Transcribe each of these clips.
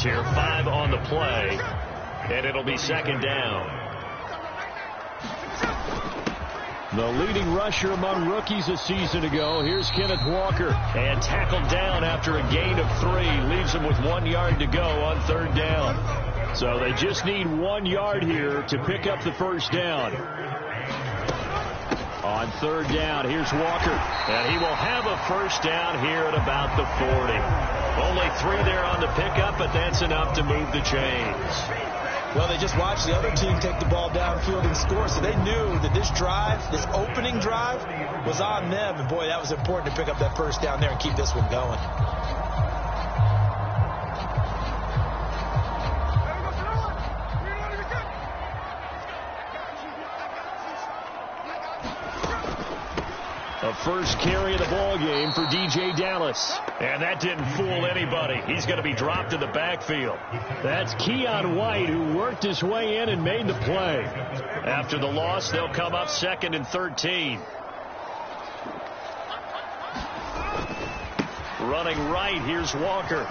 Here, 5 on the play, and it'll be second down. The leading rusher among rookies a season ago. Here's Kenneth Walker. And tackled down after a gain of 3. Leaves him with 1 yard to go on third down. So they just need 1 yard here to pick up the first down. On third down, here's Walker. And he will have a first down here at about the 40. Only 3 there on the pickup, but that's enough to move the chains. Well, they just watched the other team take the ball downfield and score, so they knew that this drive, this opening drive, was on them. And, boy, that was important to pick up that first down there and keep this one going. A first carry of the ball game for DJ Dallas. And that didn't fool anybody. He's going to be dropped in the backfield. That's Keon White, who worked his way in and made the play. After the loss, they'll come up 2nd and 13. Running right, here's Walker.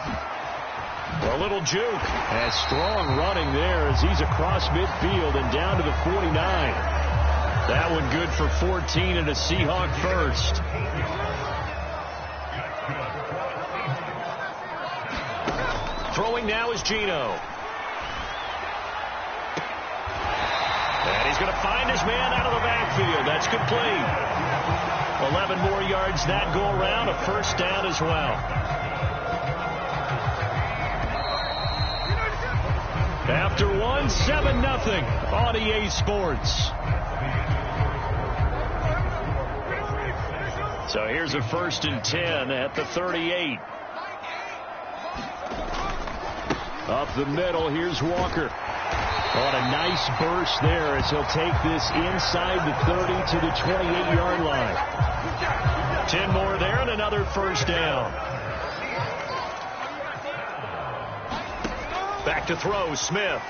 A little juke. And strong running there as he's across midfield and down to the 49. That one good for 14 and a Seahawk first. Throwing now is Geno. And he's going to find his man out of the backfield. That's complete. 11 more yards that go around. A first down as well. After one, 7-0 on EA Sports. So here's a 1st and 10 at the 38. Up the middle, here's Walker. On a nice burst there as he'll take this inside the 30 to the 28-yard line. 10 more there and another first down. Back to throw, Smith.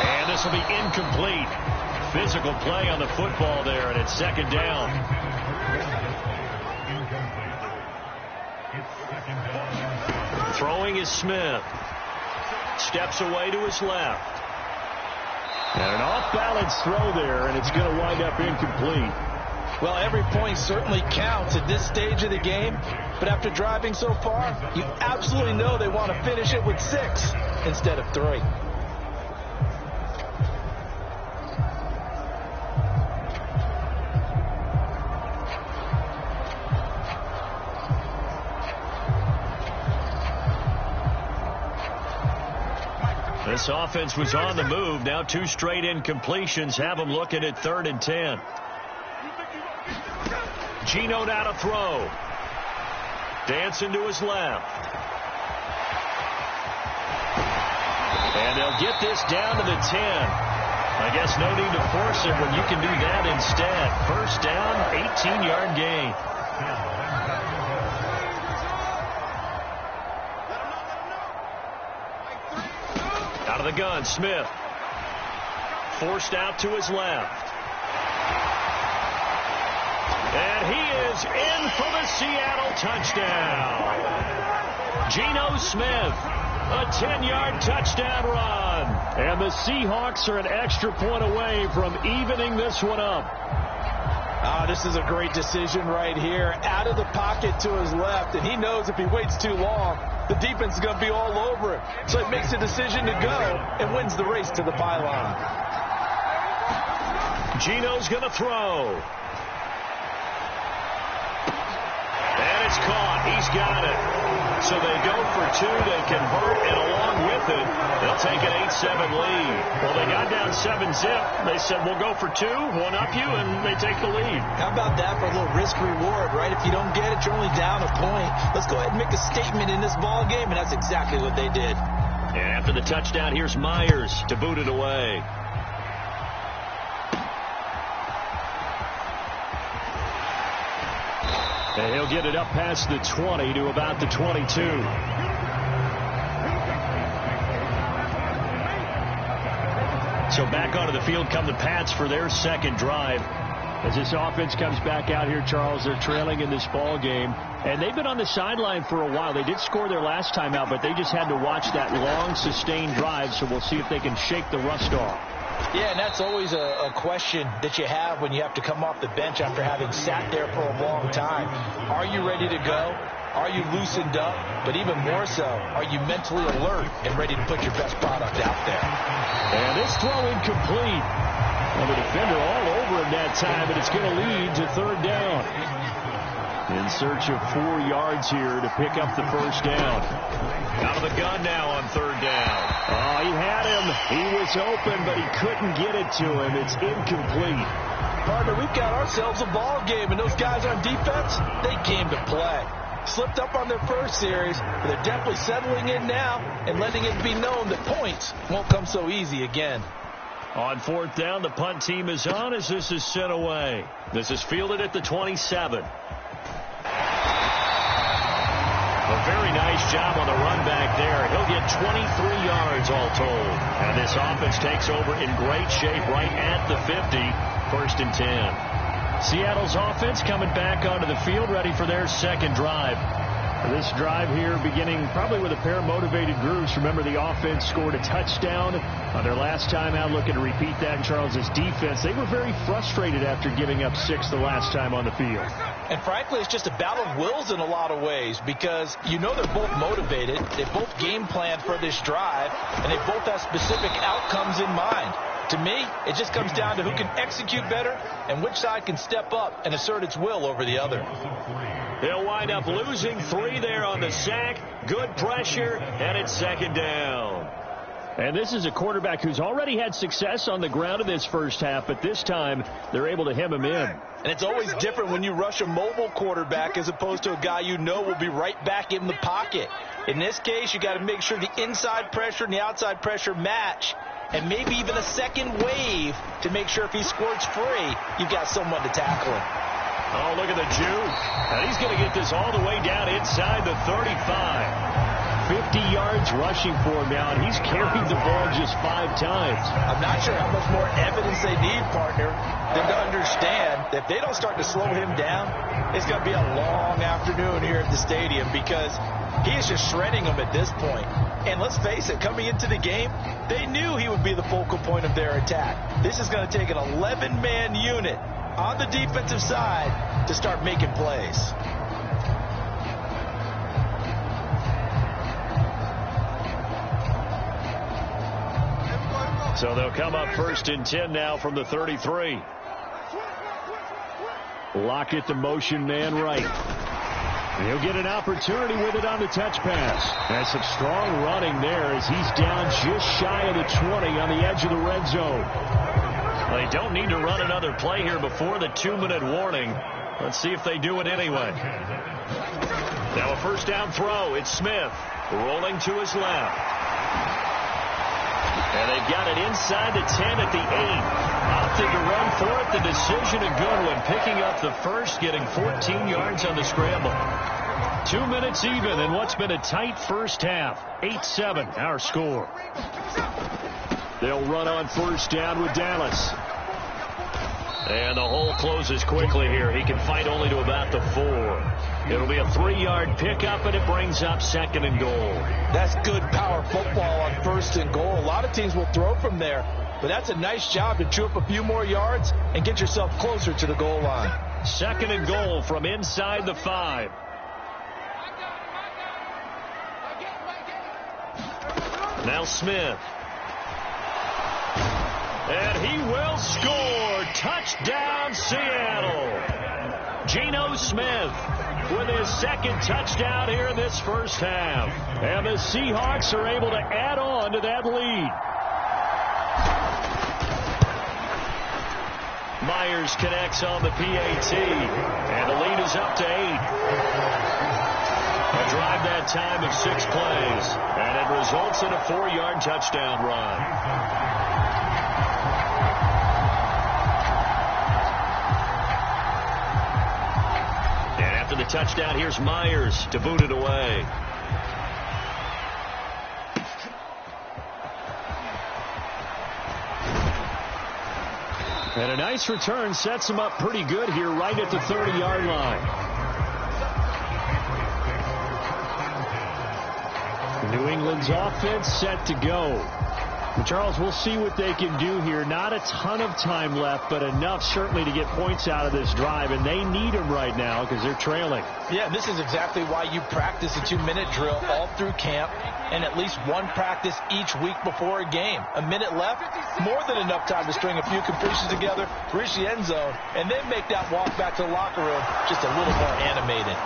And this will be incomplete. Physical play on the football there, and it's second down. Throwing is Smith. Steps away to his left. And an off-balance throw there, and it's going to wind up incomplete. Well, every point certainly counts at this stage of the game, but after driving so far, you absolutely know they want to finish it with 6 instead of 3. This offense was on the move. Now 2 straight incompletions have them looking at 3rd and 10. Geno now to throw. Dancing to his left. And they'll get this down to the 10. I guess no need to force it when you can do that instead. First down, 18-yard gain. Out of the gun, Smith. Forced out to his left. And he is in for the Seattle touchdown. Geno Smith, a 10-yard touchdown run. And the Seahawks are an extra point away from evening this one up. This is a great decision right here. Out of the pocket to his left, and he knows if he waits too long, the defense is going to be all over it. So he makes a decision to go and wins the race to the pylon. Geno's going to throw. And it's caught. He's got it. So they go for 2. They convert, and along with it, they'll take an 8-7 lead. Well, they got down 7-zip. They said, we'll go for 2, one up you, and they take the lead. How about that for a little risk-reward, right? If you don't get it, you're only down a point. Let's go ahead and make a statement in this ball game, and that's exactly what they did. And after the touchdown, here's Myers to boot it away. And he'll get it up past the 20 to about the 22. So back onto the field come the Pats for their second drive. As this offense comes back out here, Charles, they're trailing in this ball game. And they've been on the sideline for a while. They did score their last time out, but they just had to watch that long, sustained drive, so we'll see if they can shake the rust off. Yeah, and that's always a question that you have when you have to come off the bench after having sat there for a long time. Are you ready to go? Are you loosened up? But even more so, are you mentally alert and ready to put your best product out there? And this throw incomplete. Well, the defender all over him that time, and it's going to lead to third down. In search of 4 yards here to pick up the first down. Out of the gun now on third down. Oh, he had him. He was open, but he couldn't get it to him. It's incomplete. Partner, we've got ourselves a ball game, and those guys on defense, they came to play. Slipped up on their first series, but they're definitely settling in now and letting it be known that points won't come so easy again. On fourth down, the punt team is on as this is sent away. This is fielded at the 27. A very nice job on the run back there. He'll get 23 yards all told. And this offense takes over in great shape right at the 50. First and 10. Seattle's offense coming back onto the field, ready for their second drive. This drive here beginning probably with a pair of motivated groups. Remember, the offense scored a touchdown on their last time out, looking to repeat that in Charles's defense. They were very frustrated after giving up 6 the last time on the field. And frankly, it's just a battle of wills in a lot of ways because you know they're both motivated. They both game planned for this drive, and they both have specific outcomes in mind. To me, it just comes down to who can execute better and which side can step up and assert its will over the other. They'll wind up losing 3 there on the sack. Good pressure, and it's second down. And this is a quarterback who's already had success on the ground in this first half, but this time they're able to hem him in. And it's always different when you rush a mobile quarterback as opposed to a guy you know will be right back in the pocket. In this case, you got to make sure the inside pressure and the outside pressure match, and maybe even a second wave to make sure if he squirts free, you've got someone to tackle him. Oh, look at the juke. And he's going to get this all the way down inside the 35. 50 yards rushing for him now, and he's carried the ball just 5 times. I'm not sure how much more evidence they need, partner, than to understand that if they don't start to slow him down, it's going to be a long afternoon here at the stadium because he is just shredding them at this point. And let's face it, coming into the game, they knew he would be the focal point of their attack. This is going to take an 11-man unit on the defensive side to start making plays. So they'll come up first and 10 now from the 33. Lockett, the motion man right. He'll get an opportunity with it on the touch pass. That's some strong running there as he's down just shy of the 20 on the edge of the red zone. They don't need to run another play here before the 2-minute warning. Let's see if they do it anyway. Now a first down throw. It's Smith rolling to his left. And they've got it inside the 10 at the 8. Opted to run for it. The decision a good one. Picking up the first, getting 14 yards on the scramble. 2 minutes even in what's been a tight first half. 8-7 our score. They'll run on first down with Dallas. And the hole closes quickly here. He can fight only to about the 4. It'll be a 3-yard pickup, and it brings up second and goal. That's good power football on first and goal. A lot of teams will throw from there, but that's a nice job to chew up a few more yards and get yourself closer to the goal line. Second and goal from inside the 5. Now Smith. And he will score. Touchdown, Seattle. Geno Smith with his second touchdown here in this first half. And the Seahawks are able to add on to that lead. Myers connects on the PAT. And the lead is up to 8. A drive that time of 6 plays. And it results in a 4-yard touchdown run. After the touchdown, here's Myers to boot it away. And a nice return sets him up pretty good here right at the 30-yard line. England's offense set to go. But Charles, we'll see what they can do here. Not a ton of time left, but enough certainly to get points out of this drive, and they need them right now because they're trailing. Yeah, this is exactly why you practice a 2-minute drill all through camp and at least one practice each week before a game. A minute left, more than enough time to string a few completions together, reach the end zone, and then make that walk back to the locker room just a little more animated.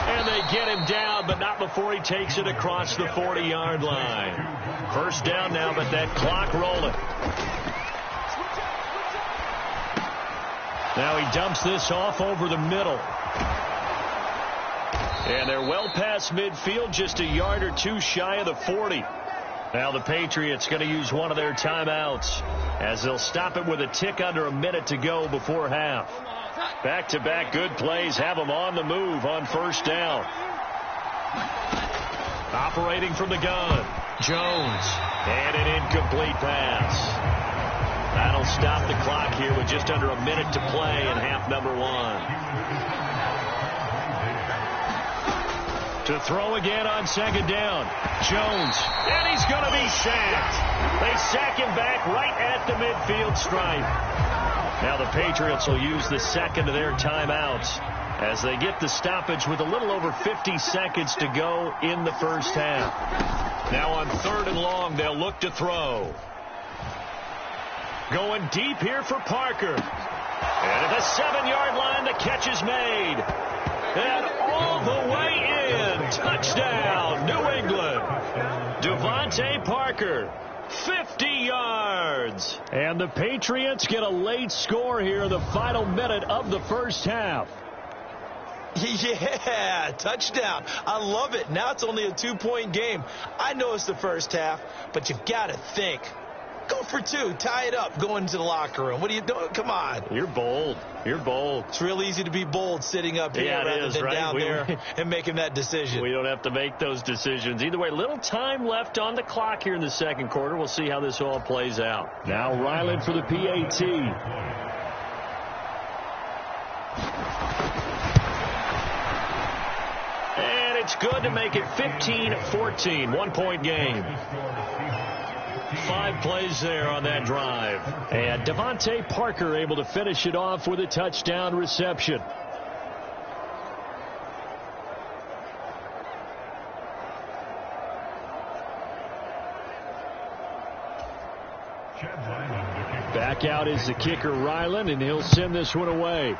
And they get him down, but not before he takes it across the 40-yard line. First down now, but that clock rolling. Now he dumps this off over the middle. And they're well past midfield, just a yard or two shy of the 40. Now the Patriots going to use one of their timeouts as they'll stop it with a tick under a minute to go before half. Back-to-back good plays have them on the move on first down. Operating from the gun, Jones. And an incomplete pass. That'll stop the clock here with just under a minute to play in half number one. To throw again on second down, Jones. And he's going to be sacked. They sack him back right at the midfield stripe. Now the Patriots will use the second of their timeouts as they get the stoppage with a little over 50 seconds to go in the first half. Now on third and long, they'll look to throw. Going deep here for Parker. And at the 7-yard line, the catch is made. And all the way in. Touchdown, New England. Devontae Parker. 50 yards. And the Patriots get a late score here, the final minute of the first half. Yeah, touchdown. I love it. Now it's only a 2-point game. I know it's the first half, but you've got to think. Go for two. Tie it up. Go into the locker room. What are you doing? Come on. You're bold. You're bold. It's real easy to be bold sitting up here rather than right? down there and making that decision. We don't have to make those decisions. Either way, little time left on the clock here in the second quarter. We'll see how this all plays out. Now Ryland for the PAT. And it's good to make it 15-14. 1-point game. 5 plays there on that drive. And Devontae Parker able to finish it off with a touchdown reception. Back out is the kicker, Ryland, and he'll send this one away.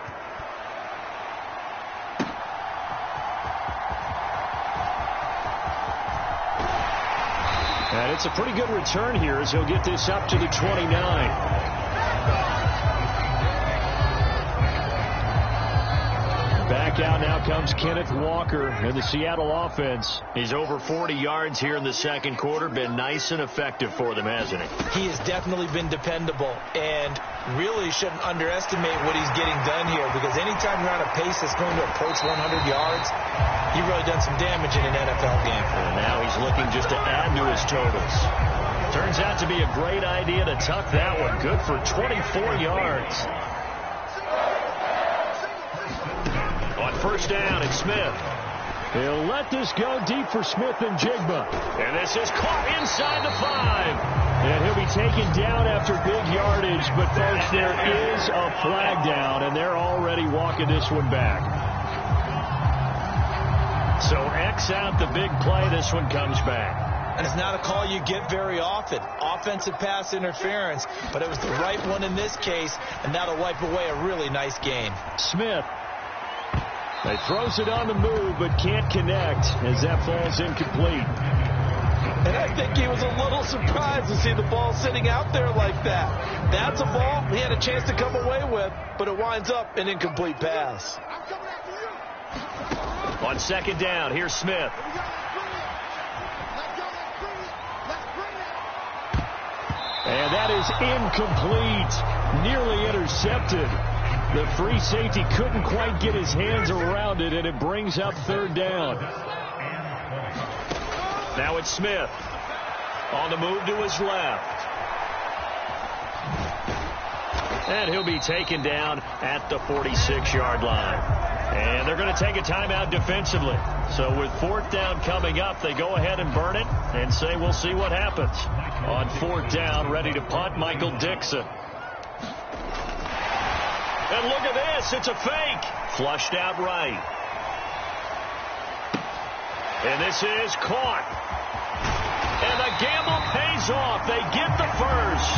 And it's a pretty good return here as he'll get this up to the 29. Back out now comes Kenneth Walker in the Seattle offense. He's over 40 yards here in the second quarter. Been nice and effective for them, hasn't he? He has definitely been dependable and really shouldn't underestimate what he's getting done here, because anytime you're on a pace that's going to approach 100 yards, you've really done some damage in an NFL game. And now he's looking just to add to his totals. Turns out to be a great idea to tuck that one. Good for 24 yards. On first down, it's Smith. He'll let this go deep for Smith and Jigba. And this is caught inside the 5. And he'll be taken down after big yardage. But, folks, there is a flag down, and they're already walking this one back. So X out the big play. This one comes back. And it's not a call you get very often. Offensive pass interference. But it was the right one in this case, and that'll wipe away a really nice gain. Smith. He throws it on the move, but can't connect as that falls incomplete. And I think he was a little surprised to see the ball sitting out there like that. That's a ball he had a chance to come away with, but it winds up an incomplete pass. On second down, here's Smith. And that is incomplete. Nearly intercepted. The free safety couldn't quite get his hands around it, and it brings up third down. Now it's Smith. On the move to his left. And he'll be taken down at the 46-yard line. And they're going to take a timeout defensively. So with fourth down coming up, they go ahead and burn it and say we'll see what happens. On fourth down, ready to punt, Michael Dixon. And look at this. It's a fake. Flushed out right. And this is caught. And the gamble pays off. They get the first.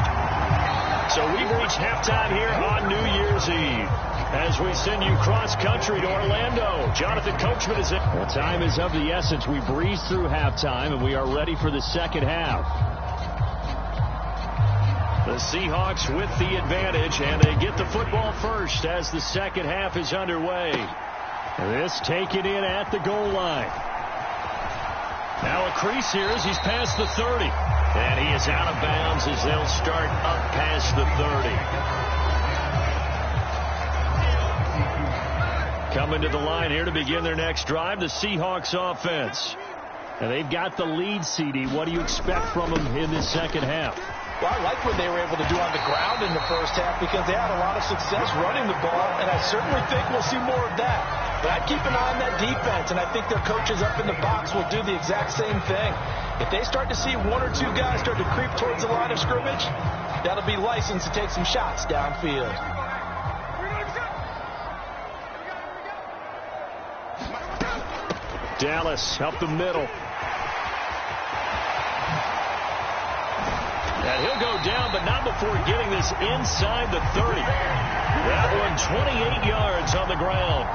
So we've reached halftime here on New Year's Eve. As we send you cross-country to Orlando, Jonathan Coachman is in. Well, time is of the essence. We breezed through halftime, and we are ready for the second half. The Seahawks with the advantage, and they get the football first as the second half is underway. This taken in at the goal line. Now a crease here as he's past the 30. And he is out of bounds as they'll start up past the 30. Coming to the line here to begin their next drive, the Seahawks offense. And they've got the lead, CD. What do you expect from them in this second half? Well, I like what they were able to do on the ground in the first half because they had a lot of success running the ball, and I certainly think we'll see more of that. But I'd keep an eye on that defense, and I think their coaches up in the box will do the exact same thing. If they start to see one or two guys start to creep towards the line of scrimmage, that'll be license to take some shots downfield. Dallas up the middle. And he'll go down, but not before getting this inside the 30. That one 28 yards on the ground.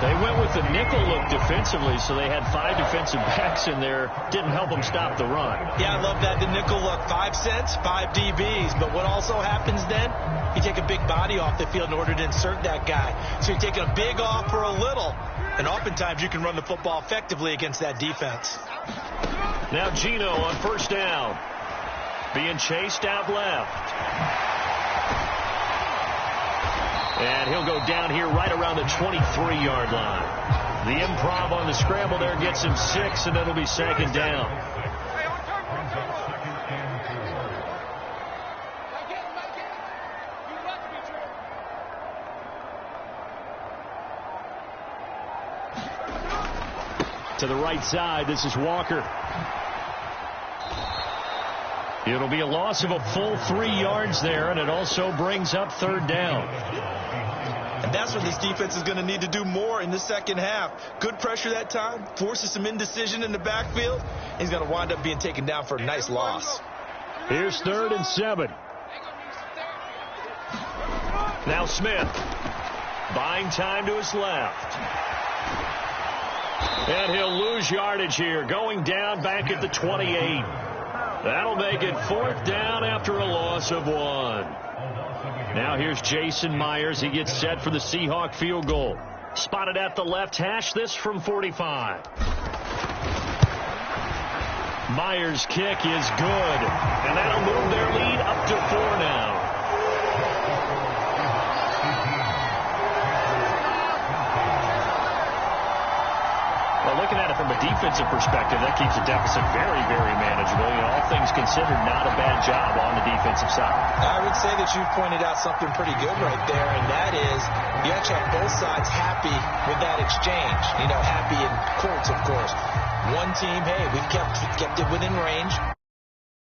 They went with the nickel look defensively, so they had 5 defensive backs in there. Didn't help them stop the run. Yeah, I love that, the nickel look. 5 cents, 5 DBs. But what also happens then, you take a big body off the field in order to insert that guy. So you're taking a big off for a little. And oftentimes you can run the football effectively against that defense. Now Gino on first down. Being chased out left. And he'll go down here right around the 23-yard line. The improv on the scramble there gets him 6, and it'll be second down. To the right side, this is Walker. It'll be a loss of a full 3 yards there, and it also brings up third down. And that's what this defense is going to need to do more in the second half. Good pressure that time, forces some indecision in the backfield. He's going to wind up being taken down for a nice loss. Here's 3rd and 7. Now Smith. Buying time to his left. And he'll lose yardage here, going down back at the 28. That'll make it 4th down after a loss of 1. Now here's Jason Myers. He gets set for the Seahawk field goal. Spotted at the left hash, this from 45. Myers' kick is good. And that'll move their lead up to 4 now. Well, looking at it from a defensive perspective, that keeps the deficit very, very manageable. You know, all things considered, not a bad job on the defensive side. I would say that you pointed out something pretty good right there, and that is you actually have both sides happy with that exchange. You know, happy in quotes, of course. One team, hey, we've kept it within range.